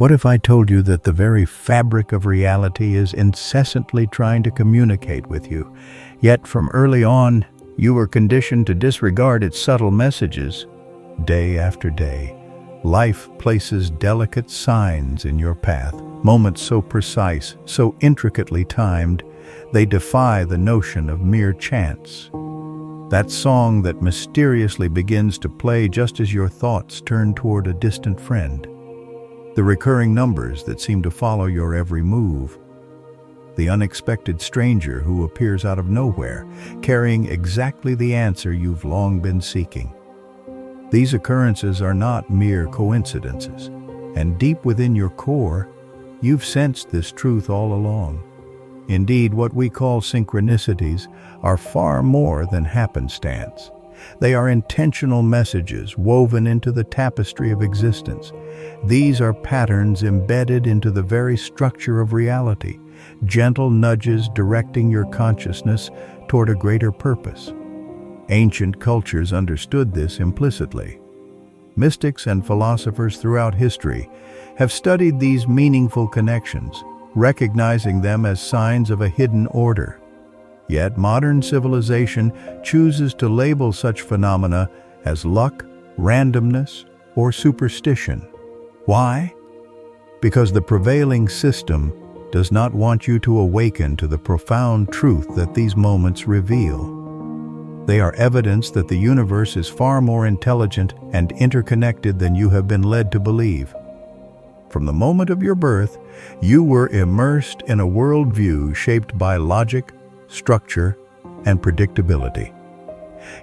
What if I told you that the very fabric of reality is incessantly trying to communicate with you, yet from early on, you were conditioned to disregard its subtle messages? Day after day, life places delicate signs in your path, moments so precise, so intricately timed, they defy the notion of mere chance. That song that mysteriously begins to play just as your thoughts turn toward a distant friend. The recurring numbers that seem to follow your every move. The unexpected stranger who appears out of nowhere, carrying exactly the answer you've long been seeking. These occurrences are not mere coincidences, and deep within your core, you've sensed this truth all along. Indeed, what we call synchronicities are far more than happenstance. They are intentional messages woven into the tapestry of existence. These are patterns embedded into the very structure of reality, gentle nudges directing your consciousness toward a greater purpose. Ancient cultures understood this implicitly. Mystics and philosophers throughout history have studied these meaningful connections, recognizing them as signs of a hidden order. Yet modern civilization chooses to label such phenomena as luck, randomness, or superstition. Why? Because the prevailing system does not want you to awaken to the profound truth that these moments reveal. They are evidence that the universe is far more intelligent and interconnected than you have been led to believe. From the moment of your birth, you were immersed in a worldview shaped by logic, structure, and predictability.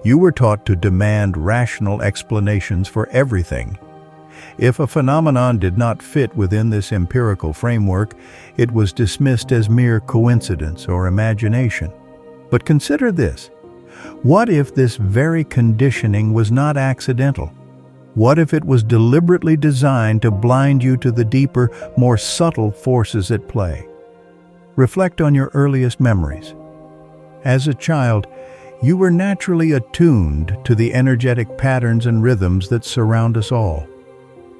You were taught to demand rational explanations for everything. If a phenomenon did not fit within this empirical framework, it was dismissed as mere coincidence or imagination. But consider this. What if this very conditioning was not accidental? What if it was deliberately designed to blind you to the deeper, more subtle forces at play? Reflect on your earliest memories. As a child, you were naturally attuned to the energetic patterns and rhythms that surround us all.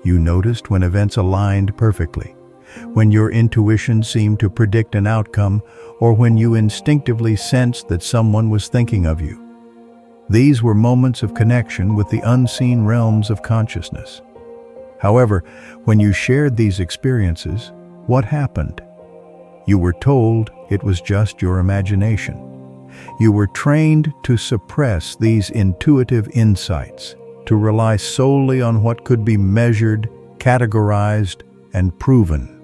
You noticed when events aligned perfectly, when your intuition seemed to predict an outcome, or when you instinctively sensed that someone was thinking of you. These were moments of connection with the unseen realms of consciousness. However, when you shared these experiences, what happened? You were told it was just your imagination. You were trained to suppress these intuitive insights, to rely solely on what could be measured, categorized, and proven.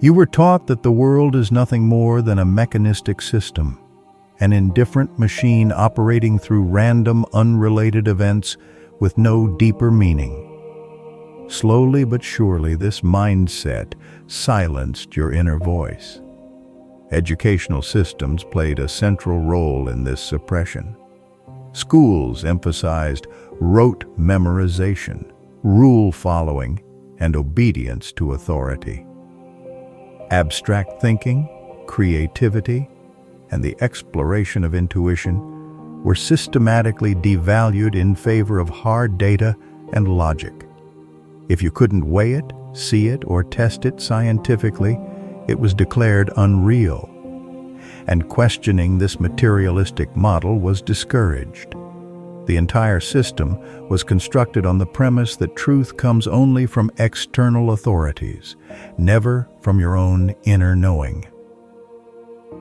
You were taught that the world is nothing more than a mechanistic system, an indifferent machine operating through random, unrelated events with no deeper meaning. Slowly but surely, this mindset silenced your inner voice. Educational systems played a central role in this suppression. Schools emphasized rote memorization, rule following, and obedience to authority. Abstract thinking, creativity, and the exploration of intuition were systematically devalued in favor of hard data and logic. If you couldn't weigh it, see it, or test it scientifically, it was declared unreal. And questioning this materialistic model was discouraged. The entire system was constructed on the premise that truth comes only from external authorities, never from your own inner knowing.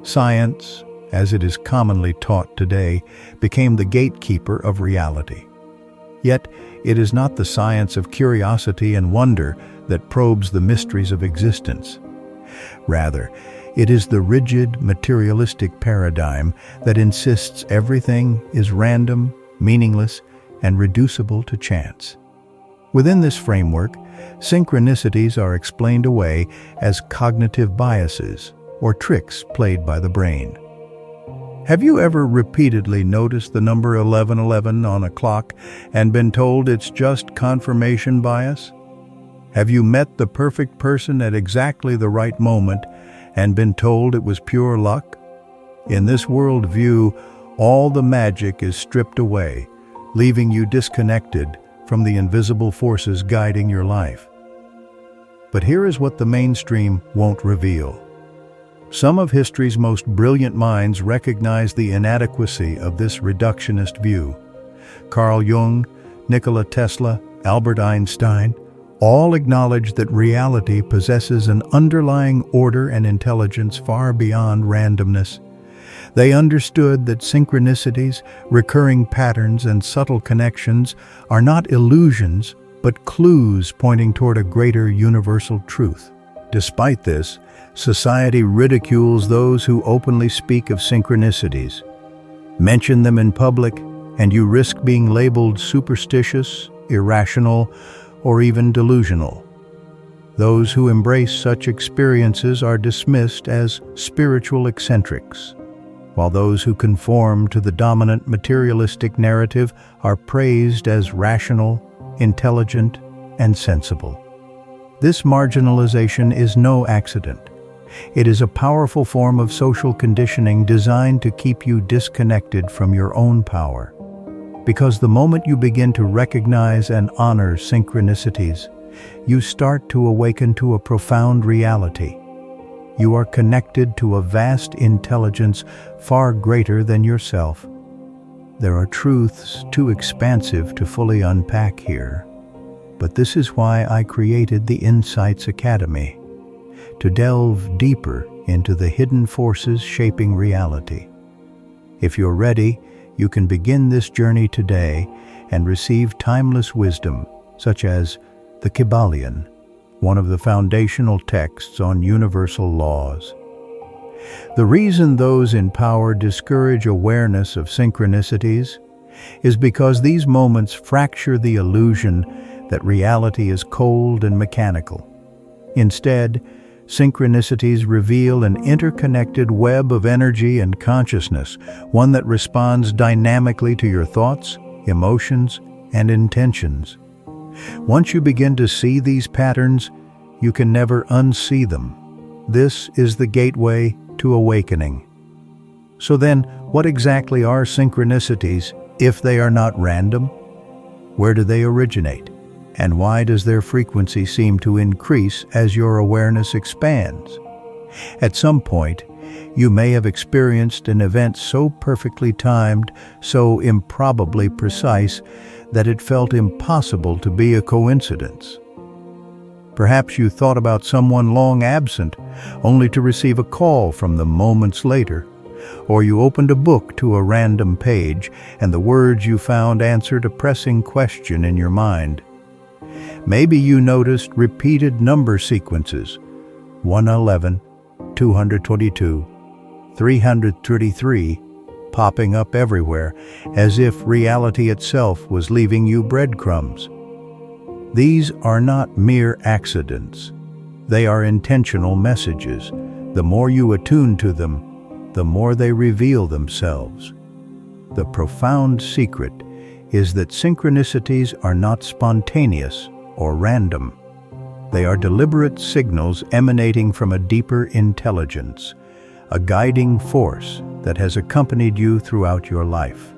Science, as it is commonly taught today, became the gatekeeper of reality. Yet, it is not the science of curiosity and wonder that probes the mysteries of existence. Rather, it is the rigid, materialistic paradigm that insists everything is random, meaningless, and reducible to chance. Within this framework, synchronicities are explained away as cognitive biases, or tricks played by the brain. Have you ever repeatedly noticed the number 1111 on a clock and been told it's just confirmation bias? Have you met the perfect person at exactly the right moment and been told it was pure luck? In this worldview, all the magic is stripped away, leaving you disconnected from the invisible forces guiding your life. But here is what the mainstream won't reveal. Some of history's most brilliant minds recognize the inadequacy of this reductionist view. Carl Jung, Nikola Tesla, Albert Einstein, all acknowledge that reality possesses an underlying order and intelligence far beyond randomness. They understood that synchronicities, recurring patterns, and subtle connections are not illusions, but clues pointing toward a greater universal truth. Despite this, society ridicules those who openly speak of synchronicities. Mention them in public, and you risk being labeled superstitious, irrational, or even delusional. Those who embrace such experiences are dismissed as spiritual eccentrics, while those who conform to the dominant materialistic narrative are praised as rational, intelligent, and sensible. This marginalization is no accident. It is a powerful form of social conditioning designed to keep you disconnected from your own power. Because the moment you begin to recognize and honor synchronicities, you start to awaken to a profound reality. You are connected to a vast intelligence far greater than yourself. There are truths too expansive to fully unpack here, but this is why I created the Insights Academy, to delve deeper into the hidden forces shaping reality. If you're ready, you can begin this journey today and receive timeless wisdom, such as the Kybalion, one of the foundational texts on universal laws. The reason those in power discourage awareness of synchronicities is because these moments fracture the illusion that reality is cold and mechanical. Instead, synchronicities reveal an interconnected web of energy and consciousness, one that responds dynamically to your thoughts, emotions, and intentions. Once you begin to see these patterns, you can never unsee them. This is the gateway to awakening. So then, what exactly are synchronicities if they are not random? Where do they originate? And why does their frequency seem to increase as your awareness expands? At some point, you may have experienced an event so perfectly timed, so improbably precise, that it felt impossible to be a coincidence. Perhaps you thought about someone long absent, only to receive a call from them moments later. Or you opened a book to a random page, and the words you found answered a pressing question in your mind. Maybe you noticed repeated number sequences, 111, 222, 333, popping up everywhere, as if reality itself was leaving you breadcrumbs. These are not mere accidents. They are intentional messages. The more you attune to them, the more they reveal themselves. The profound secret is that synchronicities are not spontaneous or random. They are deliberate signals emanating from a deeper intelligence, a guiding force that has accompanied you throughout your life.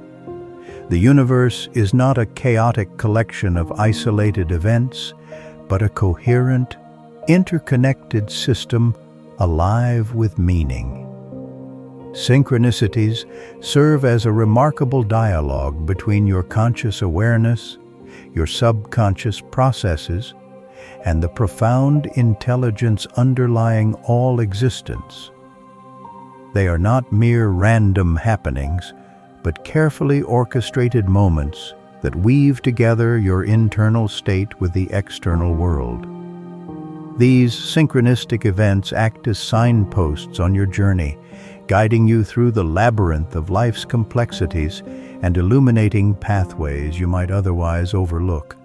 The universe is not a chaotic collection of isolated events, but a coherent, interconnected system alive with meaning. Synchronicities serve as a remarkable dialogue between your conscious awareness, your subconscious processes, and the profound intelligence underlying all existence. They are not mere random happenings, but carefully orchestrated moments that weave together your internal state with the external world. These synchronistic events act as signposts on your journey, guiding you through the labyrinth of life's complexities and illuminating pathways you might otherwise overlook.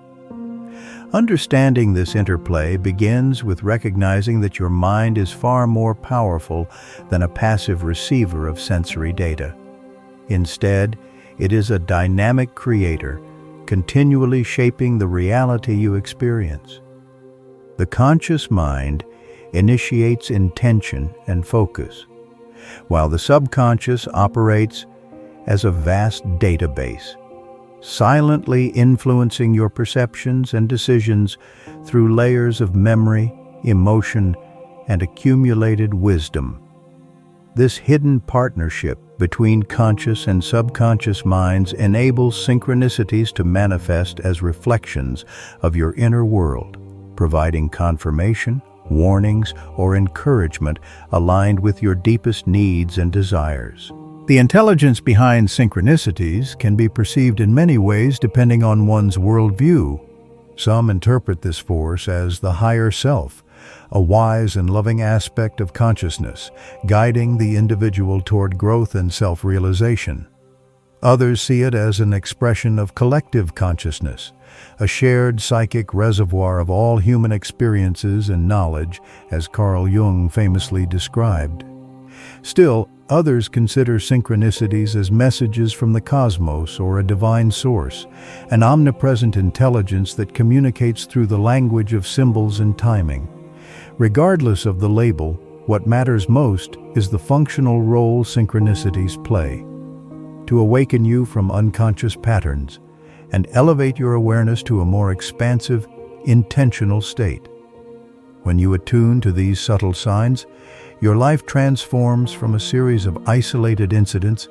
Understanding this interplay begins with recognizing that your mind is far more powerful than a passive receiver of sensory data. Instead, it is a dynamic creator, continually shaping the reality you experience. The conscious mind initiates intention and focus, while the subconscious operates as a vast database, silently influencing your perceptions and decisions through layers of memory, emotion, and accumulated wisdom. This hidden partnership between conscious and subconscious minds enables synchronicities to manifest as reflections of your inner world, providing confirmation, warnings, or encouragement aligned with your deepest needs and desires. The intelligence behind synchronicities can be perceived in many ways depending on one's worldview. Some interpret this force as the higher self, a wise and loving aspect of consciousness, guiding the individual toward growth and self-realization. Others see it as an expression of collective consciousness, a shared psychic reservoir of all human experiences and knowledge, as Carl Jung famously described. Still, others consider synchronicities as messages from the cosmos or a divine source, an omnipresent intelligence that communicates through the language of symbols and timing. Regardless of the label, what matters most is the functional role synchronicities play. To awaken you from unconscious patterns and elevate your awareness to a more expansive, intentional state. When you attune to these subtle signs, your life transforms from a series of isolated incidents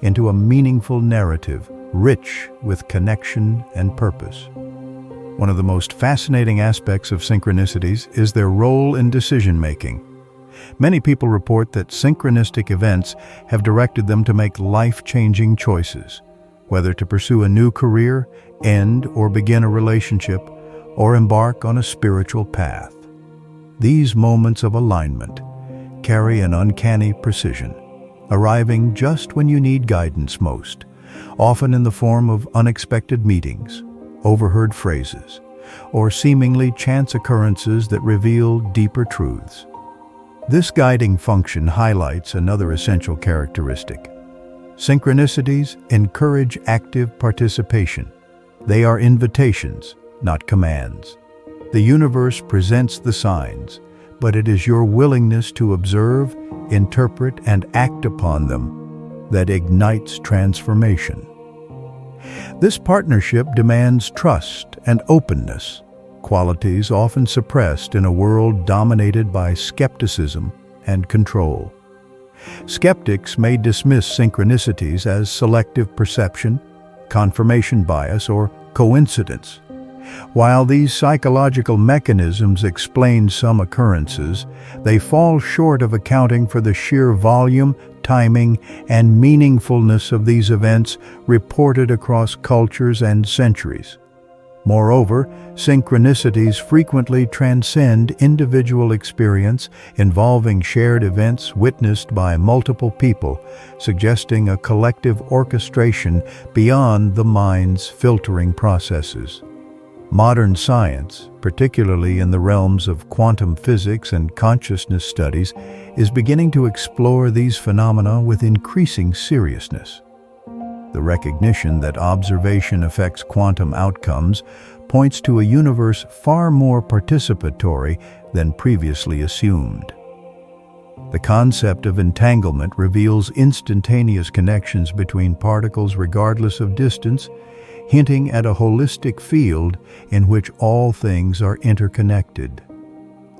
into a meaningful narrative, rich with connection and purpose. One of the most fascinating aspects of synchronicities is their role in decision-making. Many people report that synchronistic events have directed them to make life-changing choices, whether to pursue a new career, end or begin a relationship, or embark on a spiritual path. These moments of alignment carry an uncanny precision, arriving just when you need guidance most, often in the form of unexpected meetings, overheard phrases, or seemingly chance occurrences that reveal deeper truths. This guiding function highlights another essential characteristic. Synchronicities encourage active participation. They are invitations, not commands. The universe presents the signs, but it is your willingness to observe, interpret, and act upon them that ignites transformation. This partnership demands trust and openness, qualities often suppressed in a world dominated by skepticism and control. Skeptics may dismiss synchronicities as selective perception, confirmation bias, or coincidence. While these psychological mechanisms explain some occurrences, they fall short of accounting for the sheer volume, timing, and meaningfulness of these events reported across cultures and centuries. Moreover, synchronicities frequently transcend individual experience, involving shared events witnessed by multiple people, suggesting a collective orchestration beyond the mind's filtering processes. Modern science, particularly in the realms of quantum physics and consciousness studies, is beginning to explore these phenomena with increasing seriousness. The recognition that observation affects quantum outcomes points to a universe far more participatory than previously assumed. The concept of entanglement reveals instantaneous connections between particles regardless of distance, hinting at a holistic field in which all things are interconnected.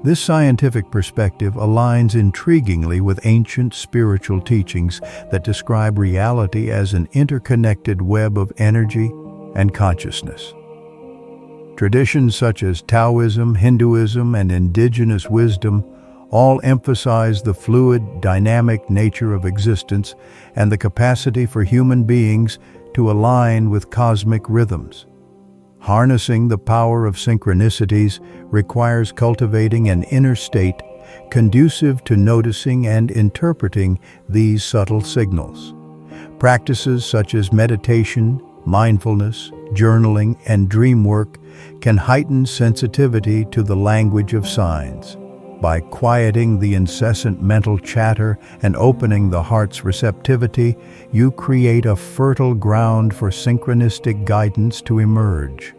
This scientific perspective aligns intriguingly with ancient spiritual teachings that describe reality as an interconnected web of energy and consciousness. Traditions such as Taoism, Hinduism, and indigenous wisdom all emphasize the fluid, dynamic nature of existence and the capacity for human beings to align with cosmic rhythms. Harnessing the power of synchronicities requires cultivating an inner state conducive to noticing and interpreting these subtle signals. Practices such as meditation, mindfulness, journaling, and dream work can heighten sensitivity to the language of signs. By quieting the incessant mental chatter and opening the heart's receptivity, you create a fertile ground for synchronistic guidance to emerge.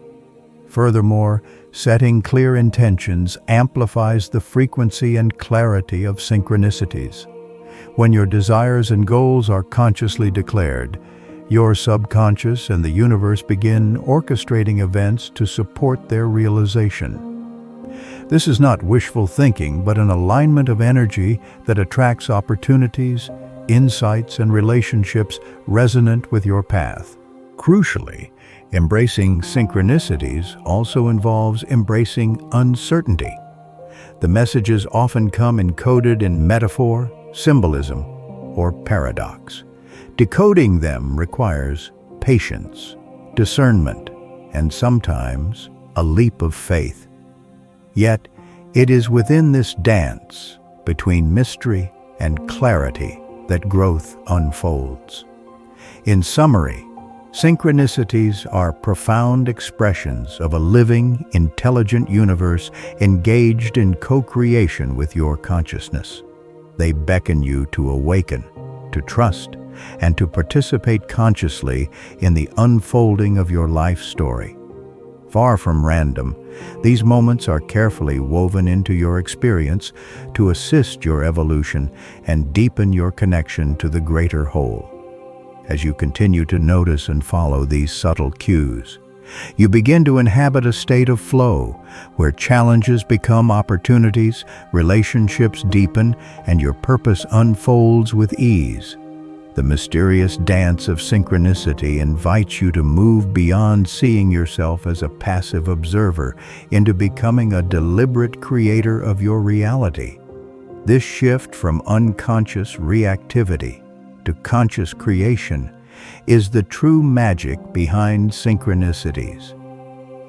Furthermore, setting clear intentions amplifies the frequency and clarity of synchronicities. When your desires and goals are consciously declared, your subconscious and the universe begin orchestrating events to support their realization. This is not wishful thinking, but an alignment of energy that attracts opportunities, insights, and relationships resonant with your path. Crucially, embracing synchronicities also involves embracing uncertainty. The messages often come encoded in metaphor, symbolism, or paradox. Decoding them requires patience, discernment, and sometimes a leap of faith. Yet, it is within this dance between mystery and clarity that growth unfolds. In summary, synchronicities are profound expressions of a living, intelligent universe engaged in co-creation with your consciousness. They beckon you to awaken, to trust, and to participate consciously in the unfolding of your life story. Far from random, these moments are carefully woven into your experience to assist your evolution and deepen your connection to the greater whole. As you continue to notice and follow these subtle cues, you begin to inhabit a state of flow where challenges become opportunities, relationships deepen, and your purpose unfolds with ease. The mysterious dance of synchronicity invites you to move beyond seeing yourself as a passive observer into becoming a deliberate creator of your reality. This shift from unconscious reactivity to conscious creation is the true magic behind synchronicities.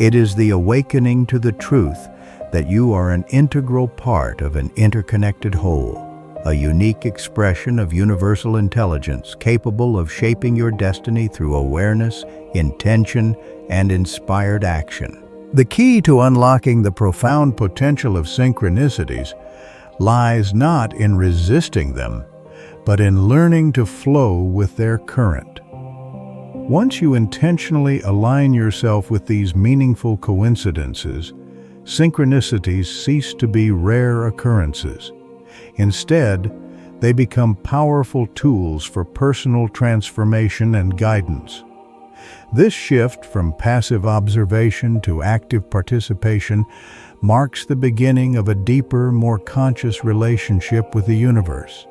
It is the awakening to the truth that you are an integral part of an interconnected whole, a unique expression of universal intelligence capable of shaping your destiny through awareness, intention, and inspired action. The key to unlocking the profound potential of synchronicities lies not in resisting them, but in learning to flow with their current. Once you intentionally align yourself with these meaningful coincidences, synchronicities cease to be rare occurrences. Instead, they become powerful tools for personal transformation and guidance. This shift from passive observation to active participation marks the beginning of a deeper, more conscious relationship with the universe.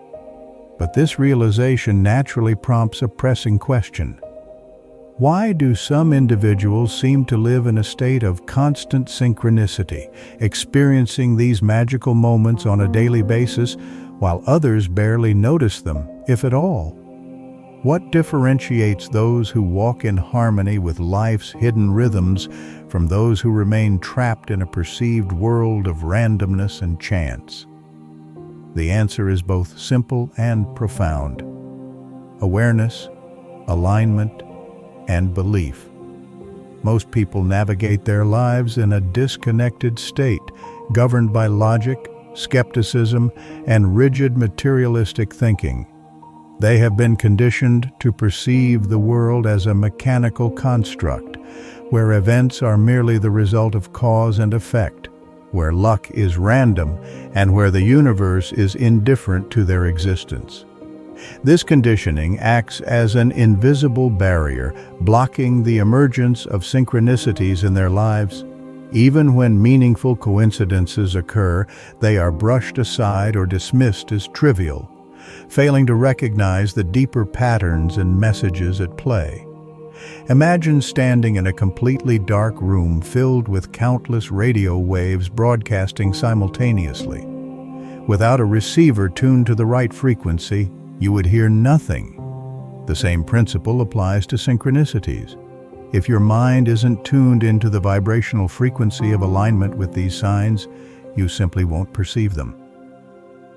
But this realization naturally prompts a pressing question. Why do some individuals seem to live in a state of constant synchronicity, experiencing these magical moments on a daily basis, while others barely notice them, if at all? What differentiates those who walk in harmony with life's hidden rhythms from those who remain trapped in a perceived world of randomness and chance? The answer is both simple and profound. Awareness, alignment, and belief. Most people navigate their lives in a disconnected state, governed by logic, skepticism, and rigid materialistic thinking. They have been conditioned to perceive the world as a mechanical construct, where events are merely the result of cause and effect, where luck is random, and where the universe is indifferent to their existence. This conditioning acts as an invisible barrier, blocking the emergence of synchronicities in their lives. Even when meaningful coincidences occur, they are brushed aside or dismissed as trivial, failing to recognize the deeper patterns and messages at play. Imagine standing in a completely dark room filled with countless radio waves broadcasting simultaneously. Without a receiver tuned to the right frequency, you would hear nothing. The same principle applies to synchronicities. If your mind isn't tuned into the vibrational frequency of alignment with these signs, you simply won't perceive them.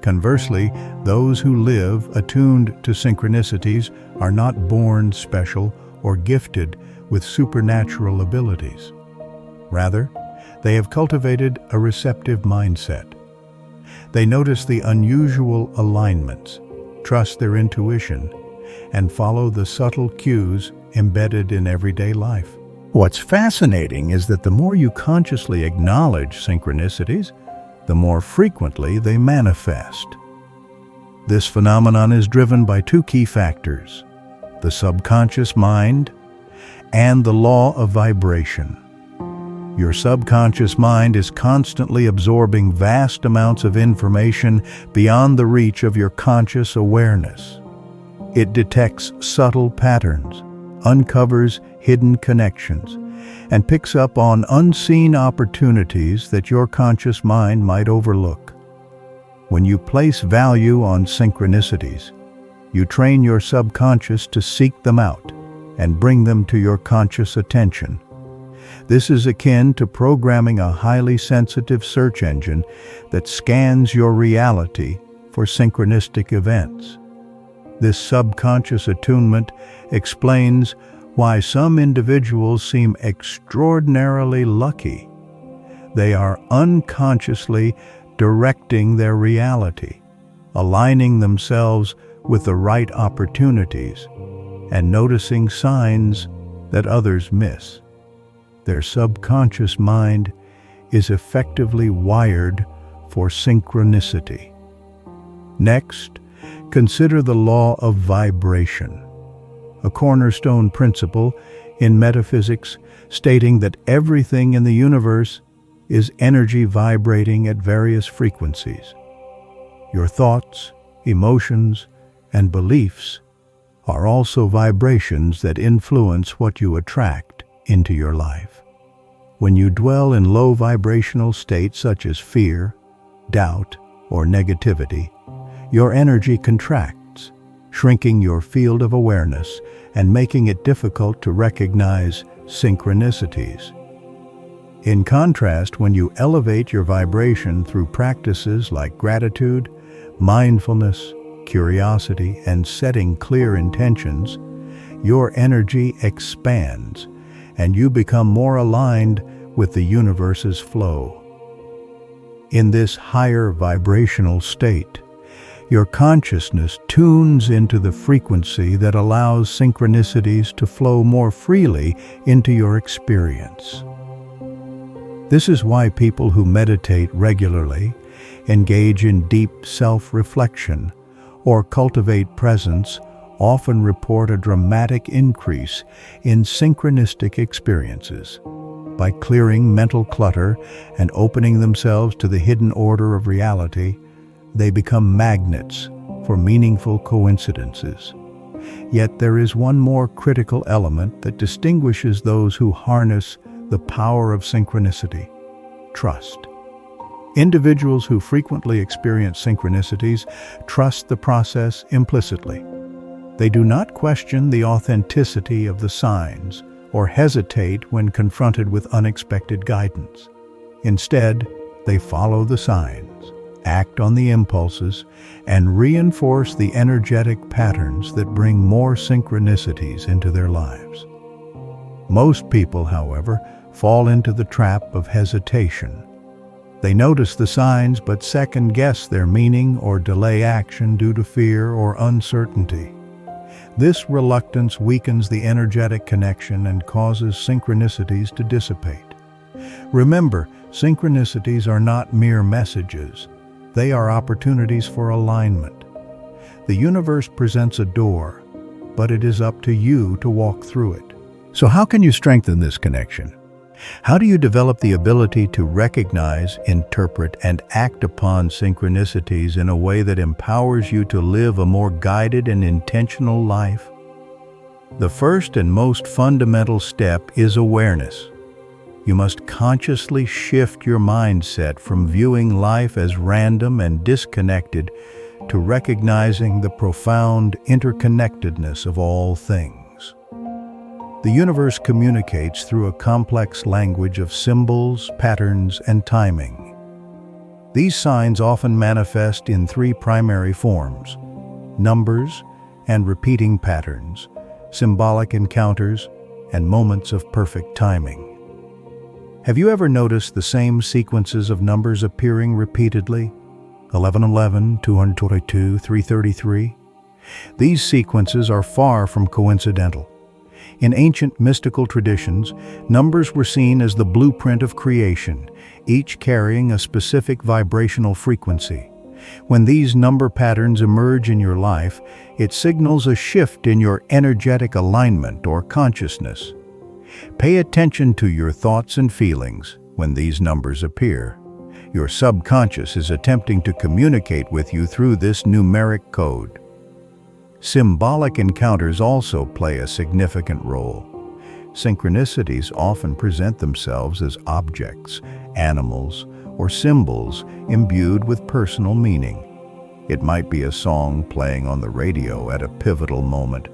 Conversely, those who live attuned to synchronicities are not born special or gifted with supernatural abilities. Rather, they have cultivated a receptive mindset. They notice the unusual alignments, trust their intuition, and follow the subtle cues embedded in everyday life. What's fascinating is that the more you consciously acknowledge synchronicities, the more frequently they manifest. This phenomenon is driven by two key factors: the subconscious mind and the law of vibration. Your subconscious mind is constantly absorbing vast amounts of information beyond the reach of your conscious awareness. It detects subtle patterns, uncovers hidden connections, and picks up on unseen opportunities that your conscious mind might overlook. When you place value on synchronicities, you train your subconscious to seek them out and bring them to your conscious attention. This is akin to programming a highly sensitive search engine that scans your reality for synchronistic events. This subconscious attunement explains why some individuals seem extraordinarily lucky. They are unconsciously directing their reality, aligning themselves with the right opportunities, and noticing signs that others miss. Their subconscious mind is effectively wired for synchronicity. Next, consider the law of vibration, a cornerstone principle in metaphysics stating that everything in the universe is energy vibrating at various frequencies. Your thoughts, emotions, and beliefs are also vibrations that influence what you attract into your life. When you dwell in low vibrational states such as fear, doubt, or negativity, your energy contracts, shrinking your field of awareness and making it difficult to recognize synchronicities. In contrast, when you elevate your vibration through practices like gratitude, mindfulness, curiosity, and setting clear intentions, your energy expands and you become more aligned with the universe's flow. In this higher vibrational state, your consciousness tunes into the frequency that allows synchronicities to flow more freely into your experience. This is why people who meditate regularly, engage in deep self-reflection, or cultivate presence often report a dramatic increase in synchronistic experiences. By clearing mental clutter and opening themselves to the hidden order of reality, they become magnets for meaningful coincidences. Yet there is one more critical element that distinguishes those who harness the power of synchronicity: trust. Individuals who frequently experience synchronicities trust the process implicitly. They do not question the authenticity of the signs or hesitate when confronted with unexpected guidance. Instead, they follow the signs, act on the impulses, and reinforce the energetic patterns that bring more synchronicities into their lives. Most people, however, fall into the trap of hesitation. They notice the signs but second-guess their meaning or delay action due to fear or uncertainty. This reluctance weakens the energetic connection and causes synchronicities to dissipate. Remember, synchronicities are not mere messages. They are opportunities for alignment. The universe presents a door, but it is up to you to walk through it. So how can you strengthen this connection? How do you develop the ability to recognize, interpret, and act upon synchronicities in a way that empowers you to live a more guided and intentional life? The first and most fundamental step is awareness. You must consciously shift your mindset from viewing life as random and disconnected to recognizing the profound interconnectedness of all things. The universe communicates through a complex language of symbols, patterns, and timing. These signs often manifest in three primary forms: numbers and repeating patterns, symbolic encounters, and moments of perfect timing. Have you ever noticed the same sequences of numbers appearing repeatedly? 1111, 222, 333? These sequences are far from coincidental. In ancient mystical traditions, numbers were seen as the blueprint of creation, each carrying a specific vibrational frequency. When these number patterns emerge in your life, it signals a shift in your energetic alignment or consciousness. Pay attention to your thoughts and feelings when these numbers appear. Your subconscious is attempting to communicate with you through this numeric code. Symbolic encounters also play a significant role. Synchronicities often present themselves as objects, animals, or symbols imbued with personal meaning. It might be a song playing on the radio at a pivotal moment,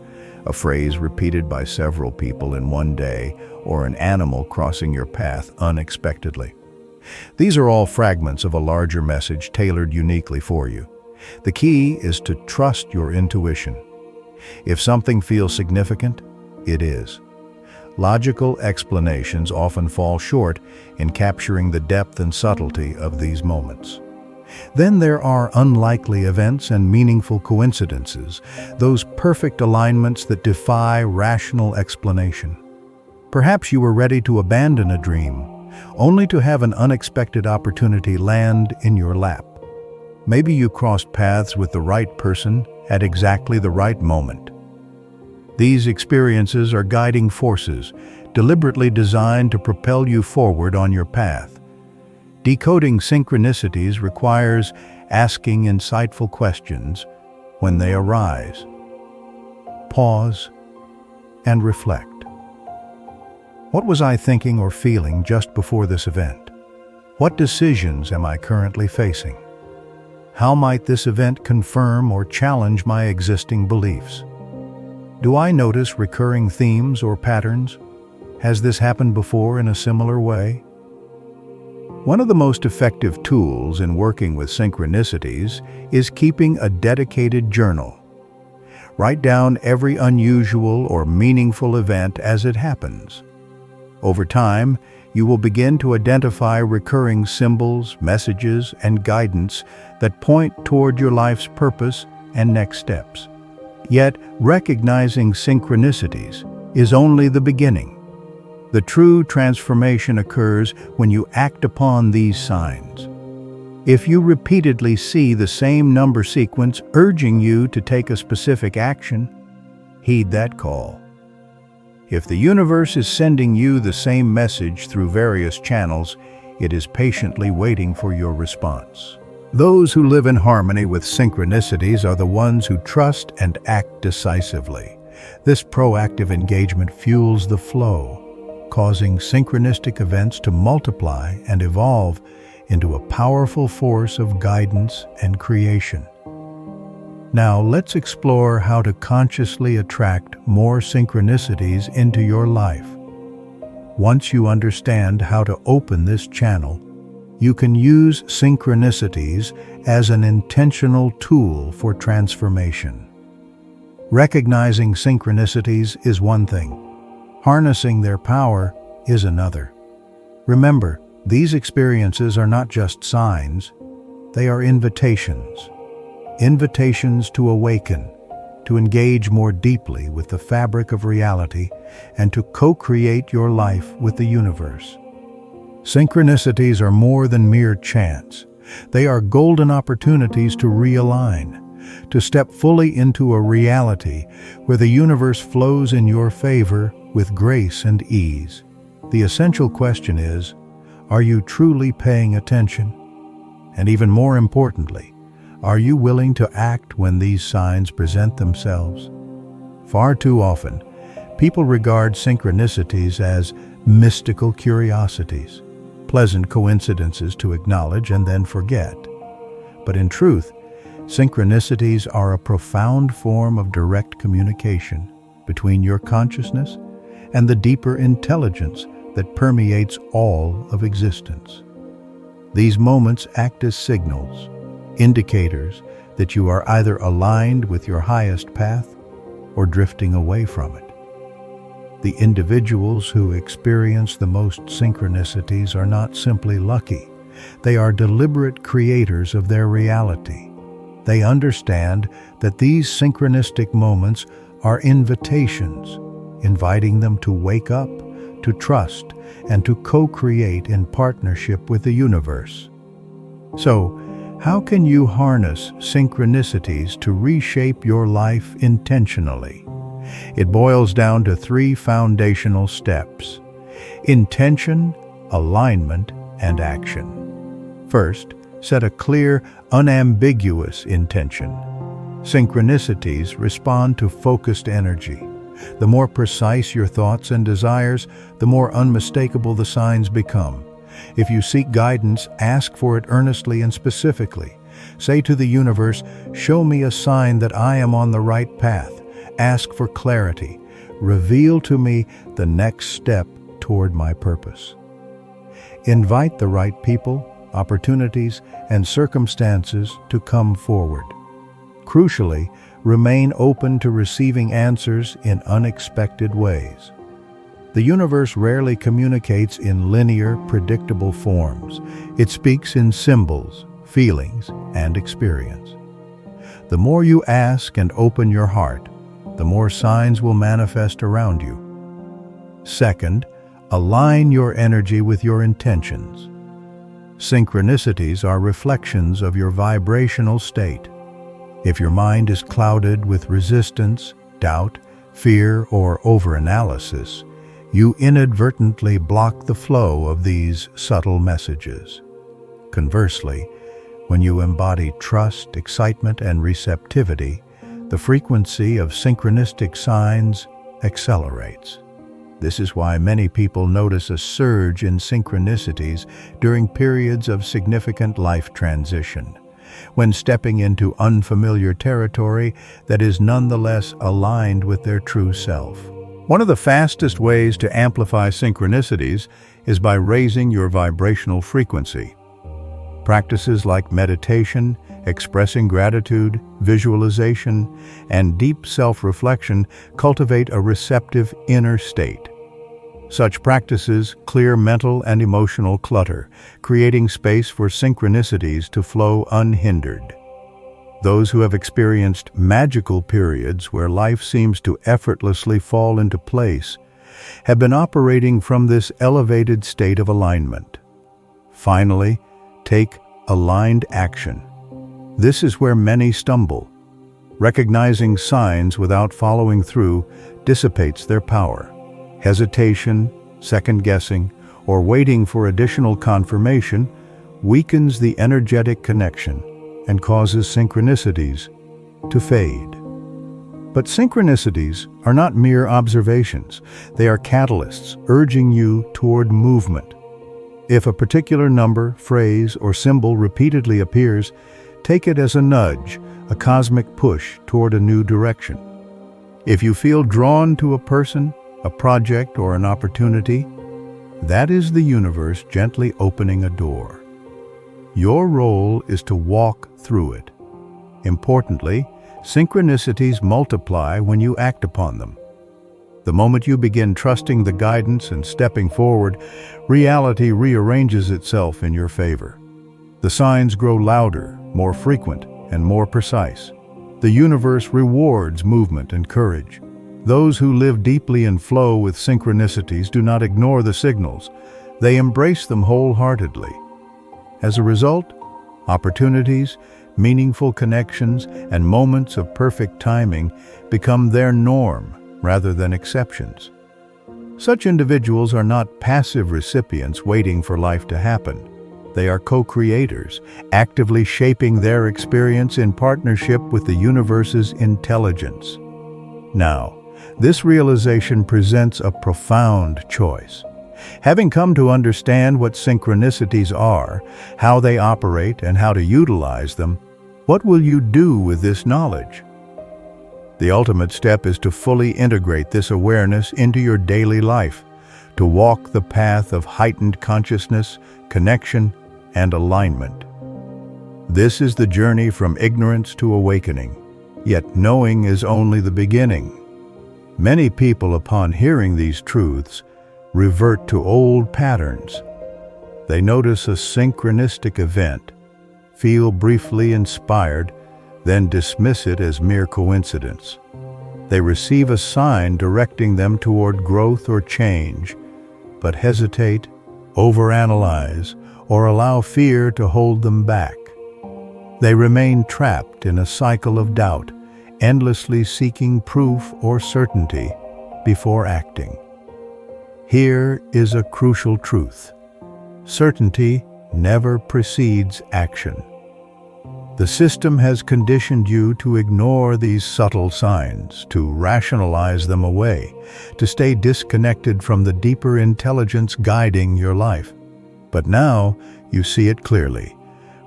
a phrase repeated by several people in one day, or an animal crossing your path unexpectedly. These are all fragments of a larger message tailored uniquely for you. The key is to trust your intuition. If something feels significant, it is. Logical explanations often fall short in capturing the depth and subtlety of these moments. Then there are unlikely events and meaningful coincidences, those perfect alignments that defy rational explanation. Perhaps you were ready to abandon a dream, only to have an unexpected opportunity land in your lap. Maybe you crossed paths with the right person at exactly the right moment. These experiences are guiding forces, deliberately designed to propel you forward on your path. Decoding synchronicities requires asking insightful questions when they arise. Pause and reflect. What was I thinking or feeling just before this event? What decisions am I currently facing? How might this event confirm or challenge my existing beliefs? Do I notice recurring themes or patterns? Has this happened before in a similar way? One of the most effective tools in working with synchronicities is keeping a dedicated journal. Write down every unusual or meaningful event as it happens. Over time, you will begin to identify recurring symbols, messages, and guidance that point toward your life's purpose and next steps. Yet, recognizing synchronicities is only the beginning. The true transformation occurs when you act upon these signs. If you repeatedly see the same number sequence urging you to take a specific action, heed that call. If the universe is sending you the same message through various channels, it is patiently waiting for your response. Those who live in harmony with synchronicities are the ones who trust and act decisively. This proactive engagement fuels the flow, causing synchronistic events to multiply and evolve into a powerful force of guidance and creation. Now, let's explore how to consciously attract more synchronicities into your life. Once you understand how to open this channel, you can use synchronicities as an intentional tool for transformation. Recognizing synchronicities is one thing. Harnessing their power is another. Remember, these experiences are not just signs, they are invitations. Invitations to awaken, to engage more deeply with the fabric of reality, and to co-create your life with the universe. Synchronicities are more than mere chance. They are golden opportunities to realign, to step fully into a reality where the universe flows in your favor with grace and ease. The essential question is, are you truly paying attention? And even more importantly, are you willing to act when these signs present themselves? Far too often, people regard synchronicities as mystical curiosities, pleasant coincidences to acknowledge and then forget. But in truth, synchronicities are a profound form of direct communication between your consciousness and the deeper intelligence that permeates all of existence. These moments act as signals, indicators that you are either aligned with your highest path or drifting away from it. The individuals who experience the most synchronicities are not simply lucky. They are deliberate creators of their reality. They understand that these synchronistic moments are invitations, inviting them to wake up, to trust, and to co-create in partnership with the universe. So, how can you harness synchronicities to reshape your life intentionally? It boils down to three foundational steps: intention, alignment, and action. First, set a clear, unambiguous intention. Synchronicities respond to focused energy. The more precise your thoughts and desires, the more unmistakable the signs become. If you seek guidance, ask for it earnestly and specifically. Say to the universe, "Show me a sign that I am on the right path." Ask for clarity. Reveal to me the next step toward my purpose. Invite the right people, opportunities, and circumstances to come forward. Crucially, remain open to receiving answers in unexpected ways. The universe rarely communicates in linear, predictable forms. It speaks in symbols, feelings, and experience. The more you ask and open your heart, the more signs will manifest around you. Second, align your energy with your intentions. Synchronicities are reflections of your vibrational state. If your mind is clouded with resistance, doubt, fear, or overanalysis, you inadvertently block the flow of these subtle messages. Conversely, when you embody trust, excitement, and receptivity, the frequency of synchronistic signs accelerates. This is why many people notice a surge in synchronicities during periods of significant life transition, when stepping into unfamiliar territory that is nonetheless aligned with their true self. One of the fastest ways to amplify synchronicities is by raising your vibrational frequency. Practices like meditation, expressing gratitude, visualization, and deep self-reflection cultivate a receptive inner state. Such practices clear mental and emotional clutter, creating space for synchronicities to flow unhindered. Those who have experienced magical periods where life seems to effortlessly fall into place have been operating from this elevated state of alignment. Finally, take aligned action. This is where many stumble. Recognizing signs without following through dissipates their power. Hesitation, second-guessing, or waiting for additional confirmation weakens the energetic connection and causes synchronicities to fade. But synchronicities are not mere observations. They are catalysts urging you toward movement. If a particular number, phrase, or symbol repeatedly appears, take it as a nudge, a cosmic push toward a new direction. If you feel drawn to a person, a project, or an opportunity, that is the universe gently opening a door. Your role is to walk through it. Importantly, synchronicities multiply when you act upon them. The moment you begin trusting the guidance and stepping forward, reality rearranges itself in your favor. The signs grow louder, more frequent, and more precise. The universe rewards movement and courage. Those who live deeply in flow with synchronicities do not ignore the signals. They embrace them wholeheartedly. As a result, opportunities, meaningful connections, and moments of perfect timing become their norm rather than exceptions. Such individuals are not passive recipients waiting for life to happen. They are co-creators, actively shaping their experience in partnership with the universe's intelligence. Now, this realization presents a profound choice. Having come to understand what synchronicities are, how they operate, and how to utilize them, what will you do with this knowledge? The ultimate step is to fully integrate this awareness into your daily life, to walk the path of heightened consciousness, connection, and alignment. This is the journey from ignorance to awakening, yet knowing is only the beginning. Many people, upon hearing these truths, revert to old patterns. They notice a synchronistic event, feel briefly inspired, then dismiss it as mere coincidence. They receive a sign directing them toward growth or change, but hesitate, overanalyze, or allow fear to hold them back. They remain trapped in a cycle of doubt, endlessly seeking proof or certainty before acting. Here is a crucial truth. Certainty never precedes action. The system has conditioned you to ignore these subtle signs, to rationalize them away, to stay disconnected from the deeper intelligence guiding your life. But now you see it clearly.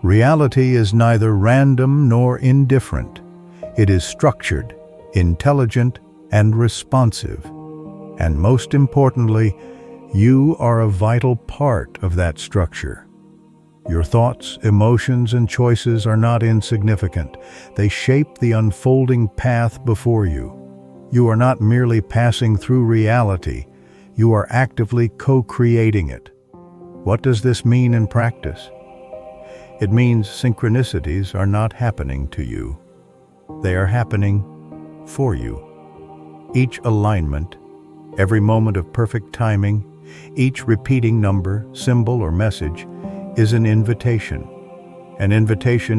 Reality is neither random nor indifferent. It is structured, intelligent, and responsive. And most importantly, you are a vital part of that structure. Your thoughts, emotions, and choices are not insignificant. They shape the unfolding path before you. You are not merely passing through reality, you are actively co-creating it. What does this mean in practice? It means synchronicities are not happening to you. They are happening for you. Each alignment, every moment of perfect timing, each repeating number, symbol, or message is an invitation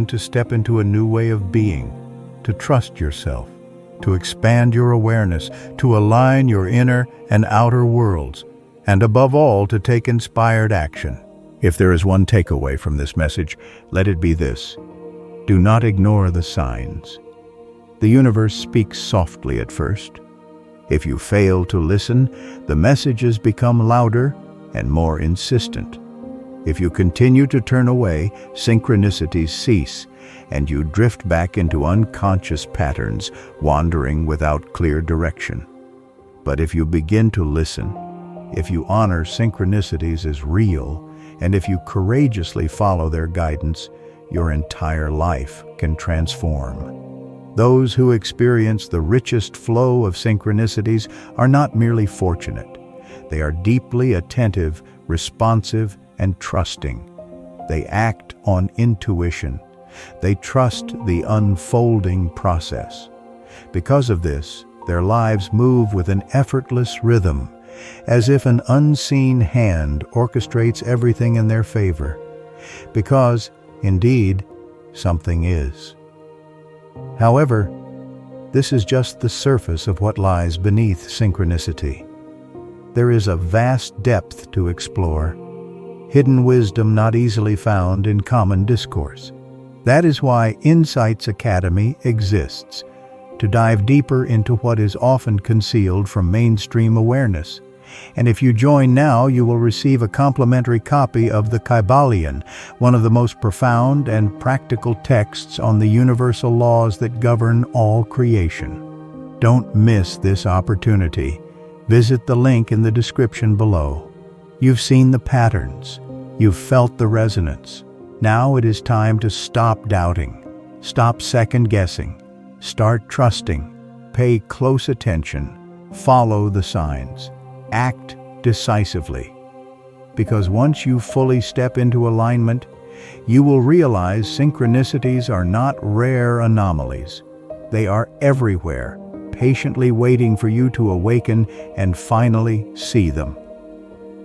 to step into a new way of being, to trust yourself, to expand your awareness, to align your inner and outer worlds, and above all, to take inspired action. If there is one takeaway from this message, let it be this: do not ignore the signs. The universe speaks softly at first. If you fail to listen, the messages become louder and more insistent. If you continue to turn away, synchronicities cease, and you drift back into unconscious patterns, wandering without clear direction. But if you begin to listen, if you honor synchronicities as real, and if you courageously follow their guidance, your entire life can transform. Those who experience the richest flow of synchronicities are not merely fortunate. They are deeply attentive, responsive, and trusting. They act on intuition. They trust the unfolding process. Because of this, their lives move with an effortless rhythm, as if an unseen hand orchestrates everything in their favor. Because, indeed, something is. However, this is just the surface of what lies beneath synchronicity. There is a vast depth to explore, hidden wisdom not easily found in common discourse. That is why Insights Academy exists, to dive deeper into what is often concealed from mainstream awareness. And if you join now, you will receive a complimentary copy of the Kybalion, one of the most profound and practical texts on the universal laws that govern all creation. Don't miss this opportunity. Visit the link in the description below. You've seen the patterns. You've felt the resonance. Now it is time to stop doubting. Stop second-guessing. Start trusting. Pay close attention. Follow the signs. Act decisively. Because once you fully step into alignment, you will realize synchronicities are not rare anomalies. They are everywhere, patiently waiting for you to awaken and finally see them.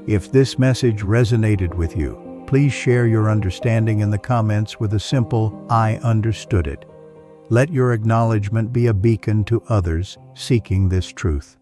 If this message resonated with you, please share your understanding in the comments with a simple "I understood it." Let your acknowledgement be a beacon to others seeking this truth.